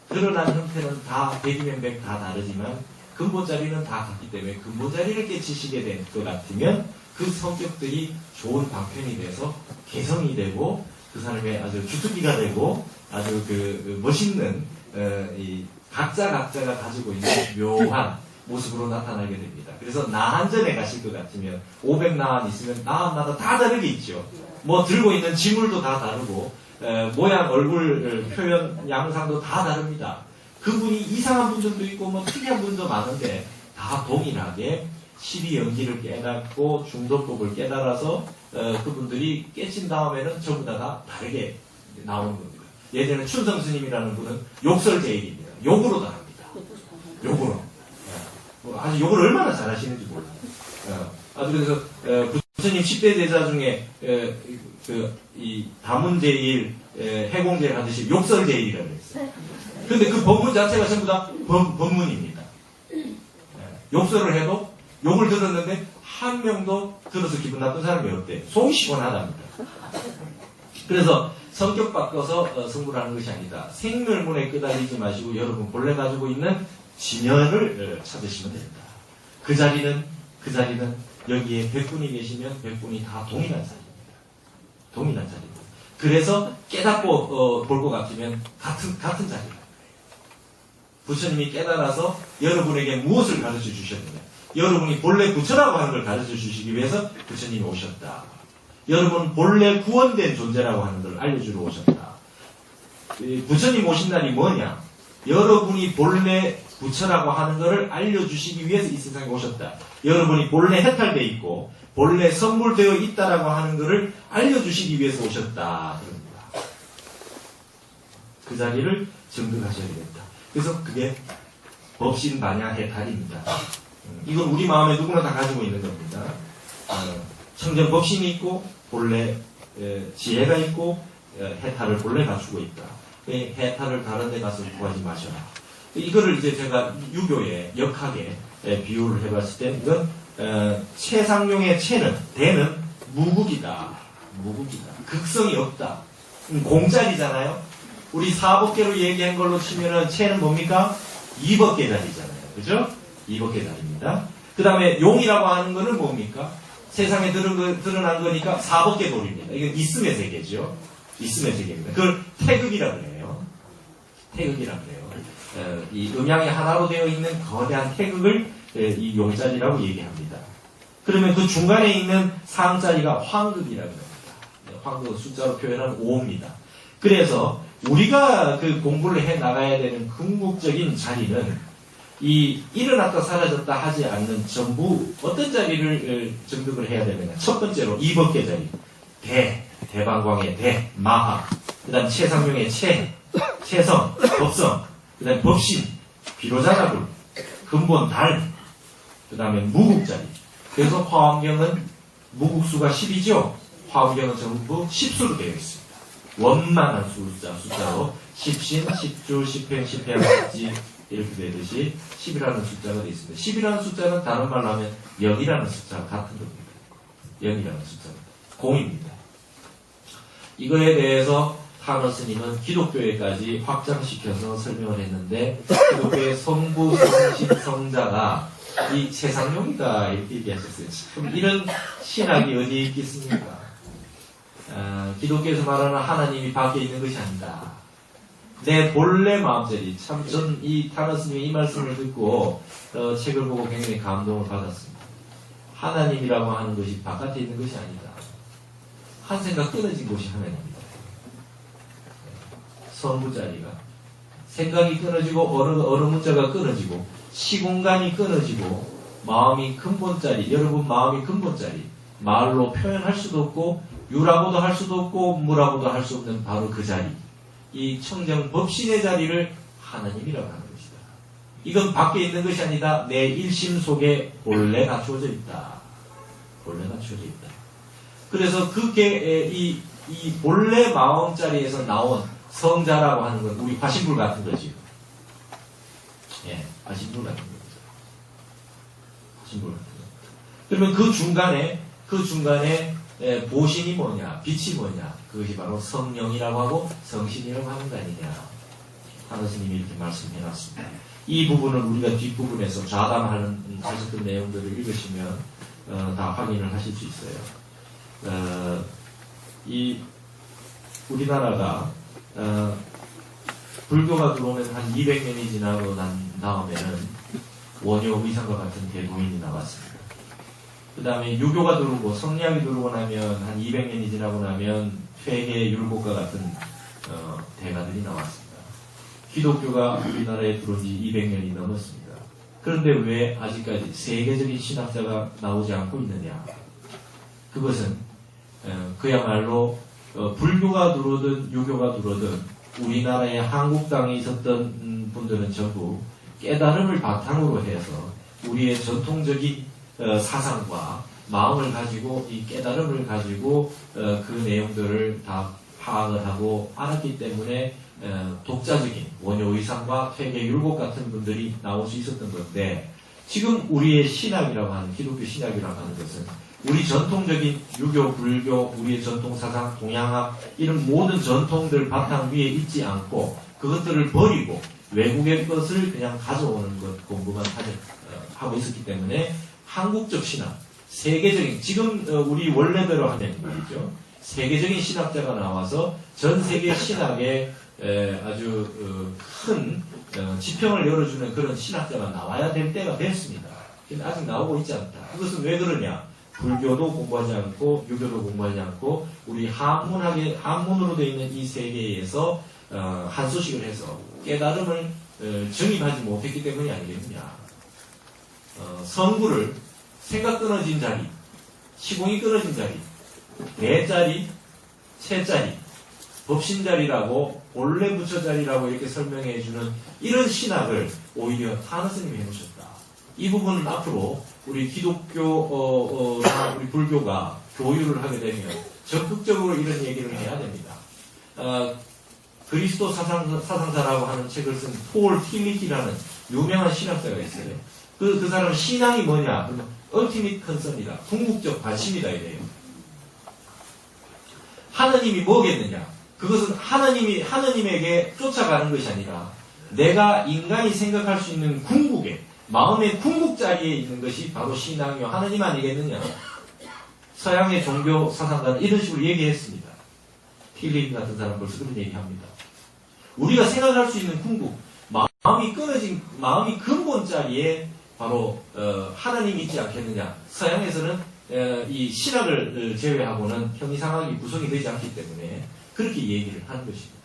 B: 드러난 형태는 다 백이면 백 다 다르지만 근본자리는 다 같기 때문에 근본자리를 깨치시게 된 것 같으면 그 성격들이 좋은 방편이 돼서 개성이 되고 그 사람의 아주 주특기가 되고 아주 멋있는 이 각자가 가지고 있는 묘한 모습으로 나타나게 됩니다. 그래서 나한전에 가실 것 같으면 500나한 있으면 나한마다 다 다르게 있죠. 뭐 들고 있는 지물도 다 다르고 모양, 얼굴 표현, 양상도 다 다릅니다. 그분이 이상한 분들도 있고 뭐 특이한 분도 많은데 다 동일하게 12연기를 깨닫고 중도법을 깨달아서 그분들이 깨진 다음에는 전부 다 다르게 나오는 겁니다. 예전에 춘성스님이라는 분은 욕설제일입니다. 욕으로 다 합니다. 욕으로. 아주 욕을 얼마나 잘하시는지 몰라요. 아주 그래서 부처님 10대 제자 중에 이 다문제일, 해공제일 하듯이 욕설제일이라고 했어요. 근데 그 법문 자체가 전부 다 법문입니다. 욕설을 해도 욕을 들었는데 한 명도 들어서 기분 나쁜 사람이 없대. 속이 시원하답니다. 그래서 성격 바꿔서 성불하는 것이 아니다. 생멸문에 끄달리지 마시고 여러분 본래 가지고 있는 진열을 찾으시면 됩니다. 그 자리는 여기에 100분이 계시면 100분이 다 동일한 자리입니다. 동일한 자리입니다. 그래서 깨닫고 볼 것 같으면 같은 자리입니다. 부처님이 깨달아서 여러분에게 무엇을 가르쳐 주셨느냐? 여러분이 본래 부처라고 하는 걸 가르쳐 주시기 위해서 부처님이 오셨다. 여러분 본래 구원된 존재라고 하는 걸 알려주러 오셨다. 부처님 오신 날이 뭐냐? 여러분이 본래 부처라고 하는 것을 알려주시기 위해서 이 세상에 오셨다. 여러분이 본래 해탈되어 있고 본래 선물되어 있다라고 하는 것을 알려주시기 위해서 오셨다. 그럽니다. 그 자리를 정득하셔야 되겠다. 그래서 그게 법신반야 해탈입니다. 이건 우리 마음에 누구나 다 가지고 있는 겁니다. 청정 법신이 있고 본래 지혜가 있고 해탈을 본래 갖추고 있다. 해탈을 다른 데 가서 구하지 마셔라. 이거를 이제 제가 유교에 역하게 비유를 해봤을 때 이건 최상용의 최는 대는 무국이다. 무국이다. 극성이 없다. 공짜리잖아요. 우리 사법계로 얘기한 걸로 치면은 채는 뭡니까? 2법계 자리잖아요. 그죠? 2법계 자리입니다. 그 다음에 용이라고 하는 거는 뭡니까? 세상에 드러난 거니까 4법계 돌입니다. 이건 있음의 세계죠. 있음의 세계입니다. 그걸 태극이라고 해요. 태극이라고 해요. 이 음양이 하나로 되어 있는 거대한 태극을 이 용자리라고 얘기합니다. 그러면 그 중간에 있는 상자리가 황극이라고 합니다. 황극 숫자로 표현한 5입니다. 그래서 우리가 그 공부를 해 나가야 되는 궁극적인 자리는 이 일어났다 사라졌다 하지 않는 전부 어떤 자리를 정득을 해야 되느냐. 첫 번째로 2법계 자리. 대방광의 대, 마하. 그 다음 최상용의 최성, 법성. 그 다음에 법신, 비로자나불, 근본 달. 그 다음에 무국자리. 그래서 화엄경은 무국수가 10이죠. 화엄경은 전부 10수로 되어 있습니다. 원만한 숫자로 10신, 10주, 10행, 10해양, 10지 이렇게 되듯이 10이라는 숫자가 되어 있습니다. 10이라는 숫자는 다른 말로 하면 0이라는 숫자가 같은 겁니다. 0이라는 숫자입니다. 공입니다. 이거에 대해서 타너 스님은 기독교에까지 확장시켜서 설명을 했는데 기독교의 성부, 성신, 성자가 이 최상용이다 이렇게 얘기하셨어요. 참 이런 신학이 어디에 있겠습니까? 기독교에서 말하는 하나님이 밖에 있는 것이 아니다. 내 본래 마음자리. 참, 전 이 타너 스님의 이 말씀을 듣고 책을 보고 굉장히 감동을 받았습니다. 하나님이라고 하는 것이 바깥에 있는 것이 아니다. 한 생각 끊어진 곳이 하나님입니다. 성부자리가 생각이 끊어지고 어느 문자가 끊어지고 시공간이 끊어지고 마음이 근본자리. 여러분 마음이 근본자리. 말로 표현할 수도 없고 유라고도 할 수도 없고 무라고도 할 수 없는 바로 그 자리. 이 청정 법신의 자리를 하나님이라고 하는 것이다. 이건 밖에 있는 것이 아니다. 내 일심 속에 본래 갖추어져 있다. 본래 갖추어져 있다. 그래서 그게 이 본래 마음자리에서 나온 성자라고 하는 건 우리 화신불 같은 거지. 예, 화신불 같은 겁니다. 화신불 같은 거. 그러면 그 중간에 보신이 뭐냐, 빛이 뭐냐, 그것이 바로 성령이라고 하고 성신이라고 하는 거 아니냐. 타너 스님이 이렇게 말씀해놨습니다. 이 부분은 우리가 뒷부분에서 좌담하셨던 내용들을 읽으시면 다 확인을 하실 수 있어요. 이 우리나라가 불교가 들어오면 한 200년이 지나고 난 다음에는 원효 의상과 같은 대도인이 나왔습니다. 그 다음에 유교가 들어오고 성리학이 들어오고 나면 한 200년이 지나고 나면 퇴계 율곡과 같은 대가들이 나왔습니다. 기독교가 우리나라에 들어온 지 200년이 넘었습니다. 그런데 왜 아직까지 세계적인 신학자가 나오지 않고 있느냐? 그것은 그야말로 불교가 들어오든 유교가 들어오든 우리나라의 한국 땅에 있었던 분들은 전부 깨달음을 바탕으로 해서 우리의 전통적인 사상과 마음을 가지고 이 깨달음을 가지고 그 내용들을 다 파악을 하고 알았기 때문에 독자적인 원효의상과 퇴계율곡 같은 분들이 나올 수 있었던 건데, 지금 우리의 신학이라고 하는, 기독교 신학이라고 하는 것은 우리 전통적인 유교, 불교, 우리의 전통 사상, 동양학 이런 모든 전통들 바탕 위에 있지 않고 그것들을 버리고 외국의 것을 그냥 가져오는 것 공부만 하고 있었기 때문에 한국적 신학, 세계적인, 지금 우리 원래대로 하면 말이죠, 세계적인 신학자가 나와서 전 세계 신학에 아주 큰 지평을 열어주는 그런 신학자가 나와야 될 때가 됐습니다. 근데 아직 나오고 있지 않다. 그것은 왜 그러냐? 불교도 공부하지 않고 유교도 공부하지 않고 우리 한문으로 되어 있는 이 세계에서 한소식을 해서 깨달음을 정립하지 못했기 때문이 아니겠느냐. 성구를 생각 끊어진 자리, 시공이 끊어진 자리, 대자리, 채자리, 법신자리라고 본래 부처자리라고 이렇게 설명해주는 이런 신학을 오히려 하나 스님이 해놓으셨다. 이 부분은 앞으로 우리 기독교나 우리 불교가 교류를 하게 되면 적극적으로 이런 얘기를 해야 됩니다. 그리스도 사상사라고 하는 책을 쓴 폴 틸리티라는 유명한 신학자가 있어요. 그 사람은 신앙이 뭐냐? 그러면 ultimate concern이다. 궁극적 관심이다 이래요. 하느님이 뭐겠느냐? 그것은 하느님에게 쫓아가는 것이 아니라 내가 인간이 생각할 수 있는 궁극에, 마음의 궁극 자리에 있는 것이 바로 신앙이요 하느님 아니겠느냐. 서양의 종교 사상가는 이런 식으로 얘기했습니다. 틸리 같은 사람 벌써 그런 얘기합니다. 우리가 생각할 수 있는 궁극, 마음이 끊어진, 마음이 근본 자리에 바로 하나님이 있지 않겠느냐. 서양에서는 이 신학을 제외하고는 형이상학이 구성이 되지 않기 때문에 그렇게 얘기를 하는 것입니다.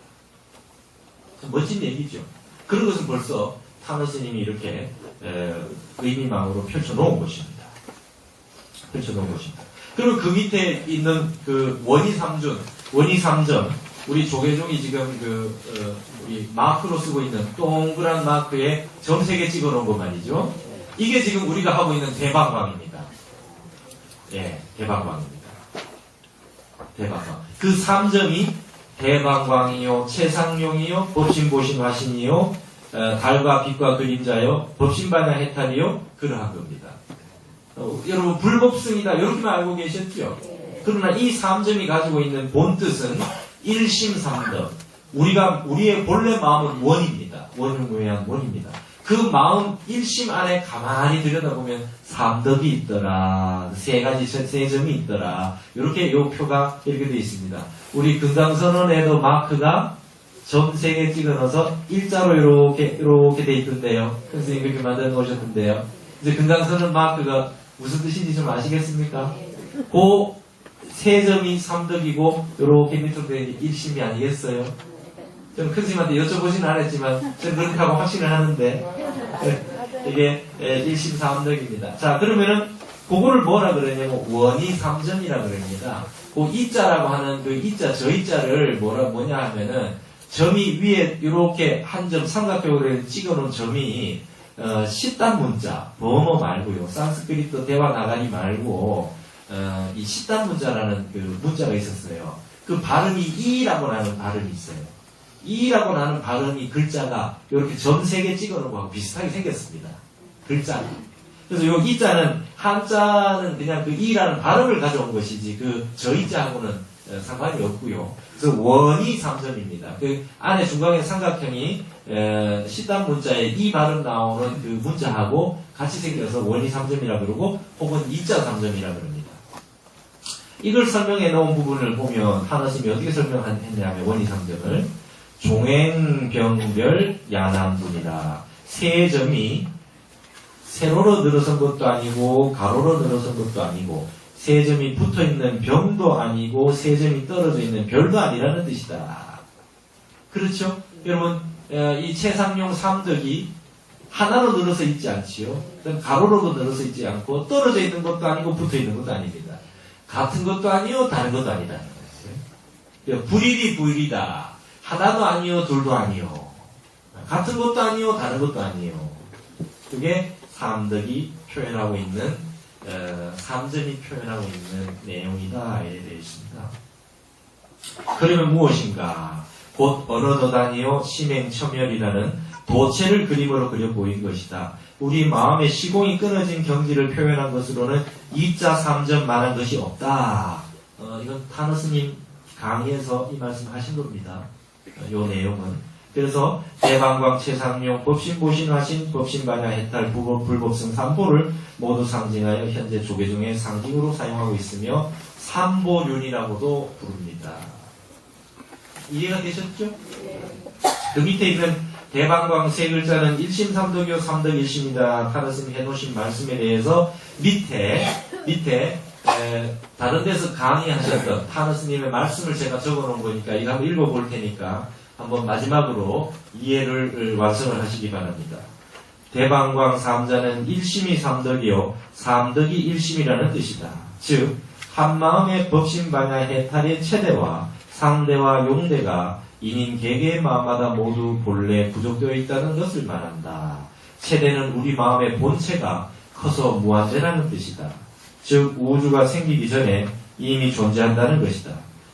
B: 멋진 얘기죠. 그런 것은 벌써 타머스님이 이렇게 의미망으로 펼쳐놓은 것입니다. 그리고 그 밑에 있는 그 원의삼전, 우리 조계종이 지금 우리 마크로 쓰고 있는 동그란 마크에 점 3개 찍어놓은 것 말이죠. 이게 지금 우리가 하고 있는 대방광입니다. 예, 대방광입니다. 대방광. 그 3점이 대방광이요, 최상용이요, 법신보신화신이요, 달과 빛과 그림자요, 법신반야 해탈이요, 그러한 겁니다. 여러분 불법승이다 이렇게만 알고 계셨죠? 그러나 이 3점이 가지고 있는 본뜻은 일심삼덕. 우리의 본래 마음은 원입니다. 원흉무해한 원입니다. 그 마음 일심 안에 가만히 들여다보면 삼덕이 있더라. 세 점이 있더라. 이렇게 요 표가 이렇게 되어 있습니다. 우리 금강선언에도 마크가 점 3개 찍어 넣어서 일자로 이렇게 되어 있던데요. 선생님 그렇게 만들어 놓으셨던데요. 이제 금강선언 마크가 무슨 뜻인지 좀 아시겠습니까? 그 세 점이 삼덕이고 이렇게 밑으로 되는 일심이 아니겠어요? 좀 큰 스님한테 여쭤보지는 않았지만 저는 그렇게 하고 확신을 하는데 이게 일심삼덕입니다. 자 그러면은 그거를 뭐라 그러냐면 원의삼점이라 그럽니다. 그 이자라고 하는 그 이자 저 이자를 뭐냐 하면은 점이 위에 이렇게 한 점 삼각형으로 찍어놓은 점이 시단 문자 뭐뭐 말고요. 산스크리트 대화 나가리 말고 이 시단 문자라는 그 문자가 있었어요. 그 발음이 이라고 나는 발음이 있어요. 이라고 나는 발음이 글자가 이렇게 점 3개 찍어놓은 거하고 비슷하게 생겼습니다. 글자가. 그래서 요 이자는 한자는 그냥 그 이라는 발음을 가져온 것이지 그 저이자하고는 상관이 없고요. 그래서 원이 3점입니다. 그 안에 중간에 삼각형이 시단 문자에 이 발음 나오는 그 문자하고 같이 생겨서 원이 3점이라 그러고 혹은 이자 3점이라 그럽니다. 이걸 설명해 놓은 부분을 보면 하나님이 어떻게 설명했냐면 원이 3점을 종행병별 야남분이라 세 점이 세로로 늘어선 것도 아니고 가로로 늘어선 것도 아니고 세 점이 붙어 있는 병도 아니고 세 점이 떨어져 있는 별도 아니라는 뜻이다. 그렇죠? 여러분 이 최상용 삼덕이 하나로 늘어서 있지 않지요. 가로로도 늘어서 있지 않고 떨어져 있는 것도 아니고 붙어 있는 것도 아닙니다. 같은 것도 아니요 다른 것도 아니다. 불일이 부일이다. 하나도 아니요 둘도 아니요. 같은 것도 아니요 다른 것도 아니요. 그게 삼덕이 표현하고 있는 삼점이 표현하고 있는 내용이다. 이래 되어 있습니다. 그러면 무엇인가? 곧 언어도단이요 심행첨열이라는 도체를 그림으로 그려 보인 것이다. 우리 마음의 시공이 끊어진 경지를 표현한 것으로는 이자 삼점만한 것이 없다. 이건 타너스님 강의에서 이 말씀 하신 겁니다. 요 내용은. 그래서 대방광 최상용 법신보신하신 법신반야 해탈 불법성 삼보를 모두 상징하여 현재 조계 중에 상징으로 사용하고 있으며 삼보륜이라고도 부릅니다. 이해가 되셨죠? 그 밑에 있는 대방광 세 글자는 일심삼덕이요 삼덕일심이다. 타르스님 해놓으신 말씀에 대해서 밑에 다른 데서 강의하셨던 타르스님의 말씀을 제가 적어놓은 거니까 이거 한번 읽어볼 테니까 한번 마지막으로 이해를 완성을 하시기 바랍니다. 대방광 삼자는 일심이 삼덕이요 삼덕이 일심이라는 뜻이다. 즉 한마음의 법신반야 해탈의 체대와 상대와 용대가 인인 개개의 마음마다 모두 본래 부족되어 있다는 것을 말한다. 체대는 우리 마음의 본체가 커서 무한대라는 뜻이다. 즉 우주가 생기기 전에 이미 존재한다는 것이다.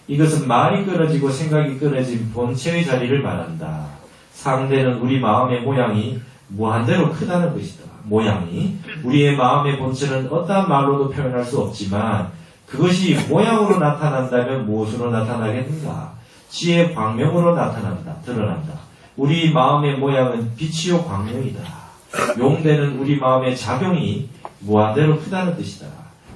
B: 이것은 말이 끊어지고 생각이 끊어진 본체의 자리를 말한다. 상대는 우리 마음의 모양이 무한대로 크다는 것이다. 모양이 우리의 마음의 본체는 어떠한 말로도 표현할 수 없지만 그것이 모양으로 나타난다면 무엇으로 나타나겠는가? 지혜의 광명으로 나타난다. 드러난다. 우리 마음의 모양은 빛이요 광명이다. 용대는 우리 마음의 작용이 무한대로 크다는 뜻이다.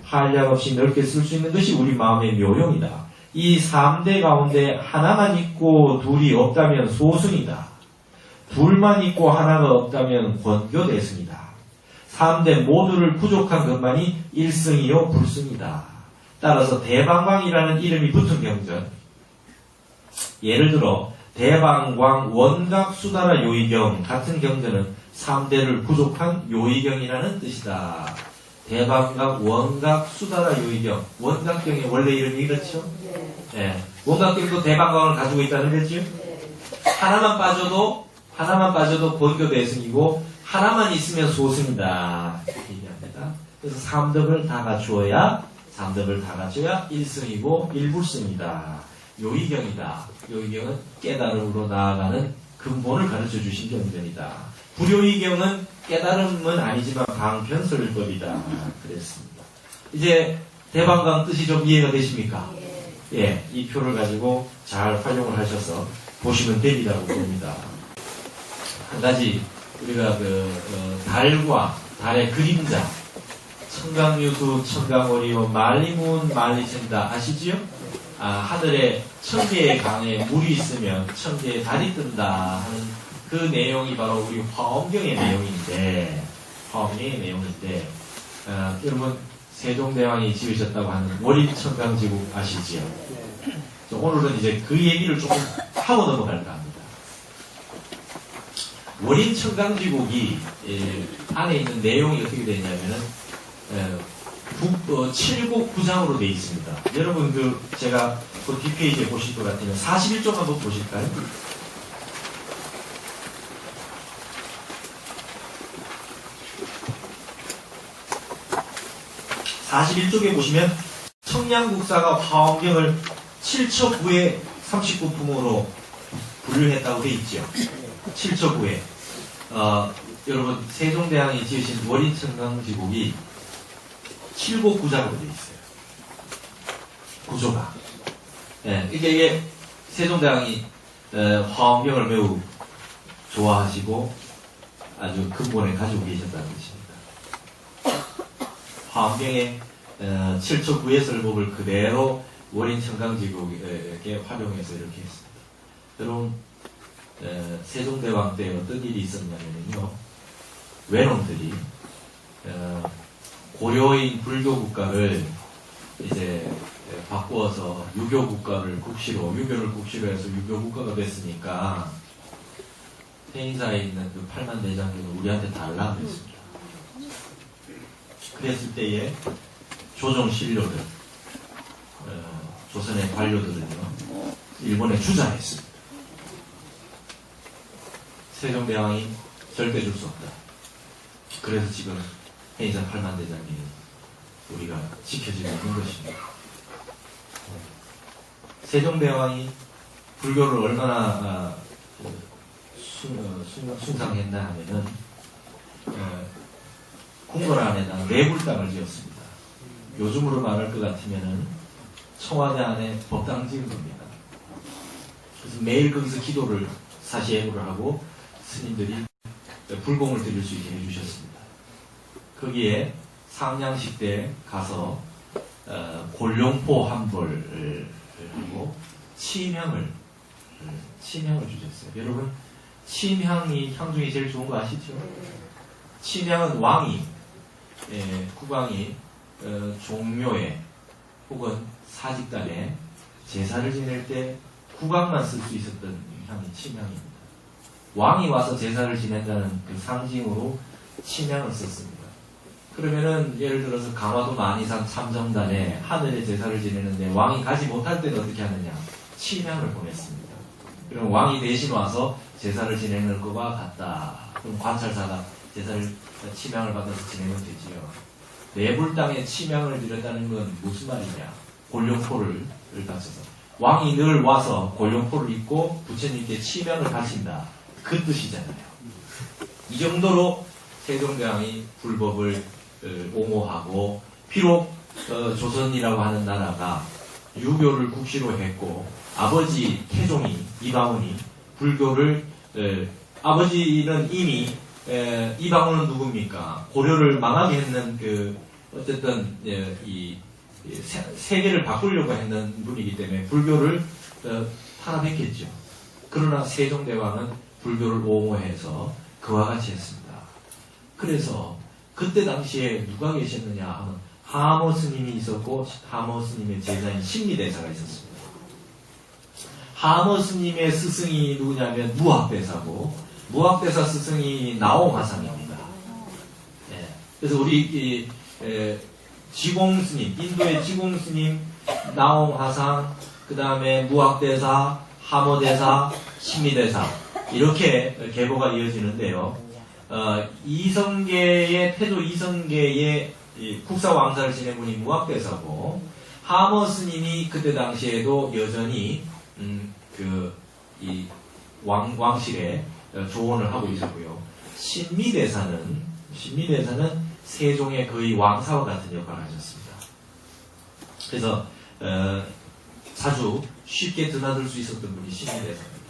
B: 한량없이 넓게 쓸 수 있는 것이 우리 마음의 묘용이다. 이 3대 가운데 하나만 있고 둘이 없다면 소승이다. 둘만 있고 하나가 없다면 권교대승이다. 3대 모두를 부족한 것만이 1승이요 불승이다. 따라서 대방광이라는 이름이 붙은 경전, 예를 들어 대방광 원각수다라 요의경 같은 경전은 3대를 부족한 요의경이라는 뜻이다. 대방광 원각수다라 요의경, 원각경의 원래 이름이 이렇죠? 네. 원각경도 대방광을 가지고 있다는 거죠? 하나만 빠져도 권교대승이고 하나만 있으면 소승이다. 이렇게 얘기합니다. 그래서 3덕을 다 갖추어야 1승이고 1불승이다. 요의경이다. 요의경은 깨달음으로 나아가는 근본을 가르쳐 주신 경전이다. 불요의경은 깨달음은 아니지만 방편설법이다. 그랬습니다. 이제 대방광 뜻이 좀 이해가 되십니까? 예, 이 표를 가지고 잘 활용을 하셔서 보시면 됩니다고 봅니다. 한 가지 우리가 달과 달의 그림자, 청강유수, 청강오리요, 말리문, 말리천다 아시지요? 하늘에 1000개의 강에 물이 있으면 1000개의 달이 뜬다 하는 그 내용이 바로 우리 화엄경의 내용인데, 여러분 세종대왕이 지으셨다고 하는 월인청강지국 아시지요? 오늘은 이제 그 얘기를 조금 하고 넘어갈까 합니다. 월인청강지국이 안에 있는 내용이 어떻게 되냐면은 7곡 9장으로 되어 있습니다. 여러분 제가 그 뒷페이지에 보실 것 같으면 41쪽 한번 보실까요? (41쪽에) 보시면 청량국사가 화엄경을 7처9의 39품으로 분류했다고 되어 있죠. 7처9에 여러분 세종대왕이 지으신 월인청강지국이 7곡 9장으로 되어 있어요. 구조가. 네, 이게 세종대왕이 화엄경을 매우 좋아하시고 아주 근본에 가지고 계셨다는 것입니다. 화엄경의 7처 9의 설법을 그대로 월인청강지국에 활용해서 이렇게 했습니다. 여러분 세종대왕 때 어떤 일이 있었냐면요, 외놈들이 고려인 불교 국가를 이제 바꾸어서 유교 국가를 국시로, 유교를 국시로 해서 유교 국가가 됐으니까 태인사에 있는 그 8만 대장군은 우리한테 달라 그랬습니다. 그랬을 때에 조정 신료들, 조선의 관료들은요, 일본에 주장했습니다. 세종대왕이 절대 줄 수 없다. 그래서 지금 태인사 8만 대장이 우리가 지켜지고 있는 것입니다. 세종대왕이 불교를 얼마나 숭상했나 하면은 궁궐 안에다 내불당을 지었습니다. 요즘으로 말할 것 같으면은 청와대 안에 법당 지은 겁니다. 그래서 매일 거기서 기도를 사시애구를 하고 스님들이 불공을 드릴 수 있게 해주셨습니다. 거기에 상냥식 때 가서 골룡포 한벌을 하고 침향을 주셨어요. 여러분, 침향이 향 중에 제일 좋은 거 아시죠? 침향은 왕이, 국왕이 종묘에 혹은 사직단에 제사를 지낼 때 국왕만 쓸 수 있었던 향이 침향입니다. 왕이 와서 제사를 지낸다는 그 상징으로 침향을 썼습니다. 그러면은 예를 들어서 강화도 만이산 참정단에 하늘에 제사를 지내는데 왕이 가지 못할 때는 어떻게 하느냐? 침향을 보냈습니다. 그럼 왕이 대신 와서 제사를 지내는 것과 같다. 그럼 관찰사가 제사를 침향을 받아서 진행은 되지요. 내불당에 침향을 드렸다는 건 무슨 말이냐? 골룡포를 바쳐서 왕이 늘 와서 골룡포를 입고 부처님께 침향을 바친다. 그 뜻이잖아요. 이 정도로 세종대왕이 불법을 옹호하고, 비록 조선이라고 하는 나라가 유교를 국시로 했고, 아버지 태종이, 이방원이 불교를, 아버지는 이미 이방원은 누굽니까? 고려를 망하게 했는 어쨌든 이 세계를 바꾸려고 했는 분이기 때문에 불교를 탄압했겠죠. 그러나 세종대왕은 불교를 옹호해서 그와 같이 했습니다. 그래서 그때 당시에 누가 계셨느냐 하면 하모 스님이 있었고, 하모 스님의 제자인 신미대사가 있었습니다. 하모 스님의 스승이 누구냐면 무학대사고, 무학대사 스승이 나옹화상입니다. 그래서 우리 지공스님, 인도의 지공스님, 나옹화상, 그 다음에 무학대사, 하모대사, 신미대사, 이렇게 계보가 이어지는데요. 이성계의, 태조 이성계의 국사왕사를 지낸 분이 무학대사고, 하모 스님이 그때 당시에도 여전히 왕실에 조언을 하고 있었고요. 신미대사는 세종의 거의 왕사와 같은 역할을 하셨습니다. 그래서 자주 쉽게 드나들 수 있었던 분이 신미대사입니다.